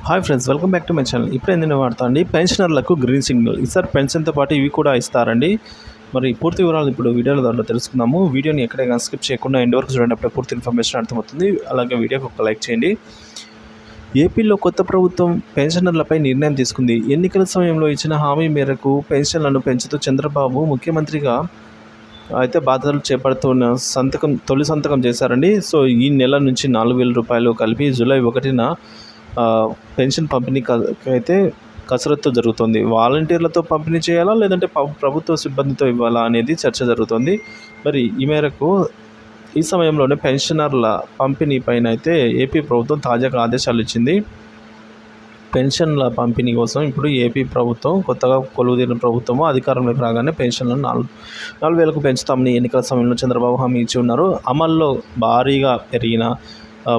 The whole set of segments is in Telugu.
Hi friends, welcome back to my channel. ఇప్పుడు ఏంటంటే వాడతా అండి పెన్షనర్లకు గ్రీన్ సిగ్నల్ ఈసారి పెన్షన్తో పాటు ఇవి కూడా ఇస్తారండి. మరి పూర్తి వివరాలు ఇప్పుడు వీడియోలో దాంట్లో తెలుసుకుందాము. వీడియోని ఎక్కడైనా స్కిప్ చేయకుండా ఎండ్ వరకు చూడండి, అప్పుడు పూర్తి ఇన్ఫర్మేషన్ అర్థమవుతుంది. అలాగే వీడియోకి ఒక లైక్ చేయండి. ఏపీలో కొత్త ప్రభుత్వం పెన్షనర్లపై నిర్ణయం తీసుకుంది. ఎన్నికల సమయంలో ఇచ్చిన హామీ మేరకు పెన్షన్లను పెంచుతూ చంద్రబాబు ముఖ్యమంత్రిగా అయితే బాధ్యతలు చేపడుతున్న తొలి సంతకం చేశారండి. సో ఈ నెల నుంచి 4,000 రూపాయలు కలిపి జూలై 1న పెన్షన్ పంపిణీకి అయితే కసరత్తు జరుగుతుంది. వాలంటీర్లతో పంపిణీ చేయాలా, లేదంటే ప్రభుత్వ సిబ్బందితో ఇవ్వాలా అనేది చర్చ జరుగుతుంది. మరి ఈ మేరకు ఈ సమయంలోనే పెన్షనర్ల పంపిణీ పైన అయితే ఏపీ ప్రభుత్వం తాజాగా ఆదేశాలు ఇచ్చింది. పెన్షన్ల పంపిణీ కోసం ఇప్పుడు ఏపీ ప్రభుత్వం కొత్తగా కొలువుదీరిన ప్రభుత్వము అధికారంలోకి రాగానే పెన్షన్లను 4,000కు పెంచుతామని ఎన్నికల సమయంలో చంద్రబాబు హామీ ఇచ్చి ఉన్నారు. అమల్లో భారీగా పెరిగిన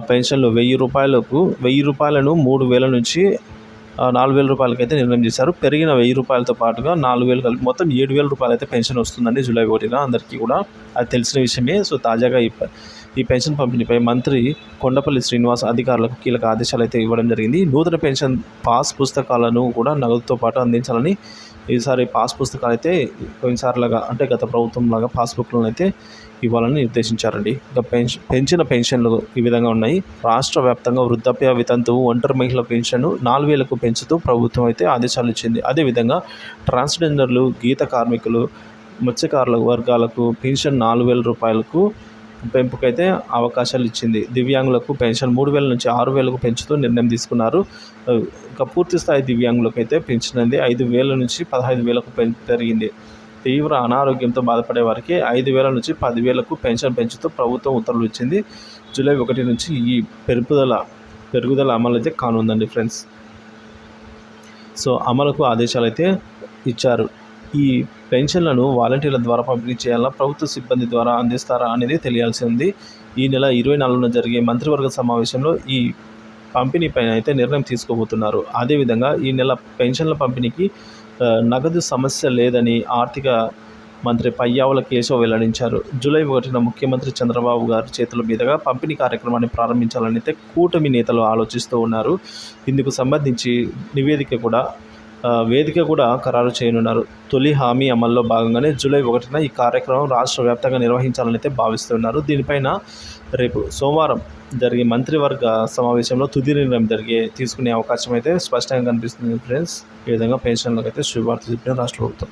పెన్షన్లు 1,000 రూపాయలను 3,000 నుంచి 4,000 రూపాయలకైతే నిర్ణయం చేశారు. పెరిగిన 1,000 రూపాయలతో పాటుగా 4,000 కలిపి మొత్తం 7,000 రూపాయలు అయితే పెన్షన్ వస్తుందండి జూలై 1న. అందరికీ కూడా అది తెలిసిన విషయమే. సో తాజాగా ఈ పెన్షన్ పంపిణీపై మంత్రి కొండపల్లి శ్రీనివాస్ అధికారులకు కీలక ఆదేశాలు అయితే ఇవ్వడం జరిగింది. నూతన పెన్షన్ పాస్ పుస్తకాలను కూడా నగదుతో పాటు అందించాలని, ఈసారి పాస్ పుస్తకాలు అయితే కొన్నిసార్లుగా అంటే గత ప్రభుత్వం లాగా పాస్బుక్లను అయితే ఇవ్వాలని నిర్దేశించారండి. ఇంకా పెంచిన పెన్షన్లు ఈ విధంగా ఉన్నాయి. రాష్ట్ర వ్యాప్తంగా వృద్ధాప్య, వితంతువు, ఒంటరి మహిళల పెన్షన్ 4,000కు పెంచుతూ ప్రభుత్వం అయితే ఆదేశాలు ఇచ్చింది. అదేవిధంగా ట్రాన్స్జెండర్లు, గీత కార్మికులు, మత్స్యకారుల వర్గాలకు పెన్షన్ 4,000 రూపాయలకు పెంపుకైతే అవకాశాలు ఇచ్చింది. దివ్యాంగులకు పెన్షన్ 3,000 నుంచి 6,000కు పెంచుతూ నిర్ణయం తీసుకున్నారు. ఇంకా పూర్తి స్థాయి దివ్యాంగులకు అయితే పెన్షన్ అనేది 5,000 నుంచి 15,000కు పెరిగింది. తీవ్ర అనారోగ్యంతో బాధపడే వారికి 5,000 నుంచి 10,000కు పెన్షన్ పెంచుతూ ప్రభుత్వం ఉత్తర్వులు ఇచ్చింది. జూలై 1 నుంచి ఈ పెరుగుదల అమలు అయితే కానుందండి ఫ్రెండ్స్. సో అమలుకు ఆదేశాలు అయితే ఇచ్చారు. ఈ పెన్షన్లను వాలంటీర్ల ద్వారా పంపిణీ చేయాలా, ప్రభుత్వ సిబ్బంది ద్వారా అందిస్తారా అనేది తెలియాల్సి ఉంది. ఈ నెల 24న జరిగే మంత్రివర్గ సమావేశంలో ఈ పంపిణీ పైన అయితే నిర్ణయం తీసుకోబోతున్నారు. అదేవిధంగా ఈ నెల పెన్షన్ల పంపిణీకి నగదు సమస్య లేదని ఆర్థిక మంత్రి పయ్యావుల కేశవ్ వెల్లడించారు. జూలై 1న ముఖ్యమంత్రి చంద్రబాబు గారి చేతుల మీదుగా పంపిణీ కార్యక్రమాన్ని ప్రారంభించాలని అయితే కూటమి నేతలు ఆలోచిస్తూ ఉన్నారు. ఇందుకు సంబంధించి వేదిక కూడా ఖరారు చేయనున్నారు. తొలి హామీ అమల్లో భాగంగానే జూలై 1న ఈ కార్యక్రమం రాష్ట్ర వ్యాప్తంగా నిర్వహించాలని అయితే భావిస్తున్నారు. దీనిపైన రేపు సోమవారం జరిగే మంత్రివర్గ సమావేశంలో తుది నిర్ణయం తీసుకునే అవకాశం అయితే స్పష్టంగా కనిపిస్తుంది ఫ్రెండ్స్. ఈ విధంగా పెన్షన్లకు అయితే శుభవార్త చెప్పిన రాష్ట్ర ప్రభుత్వం.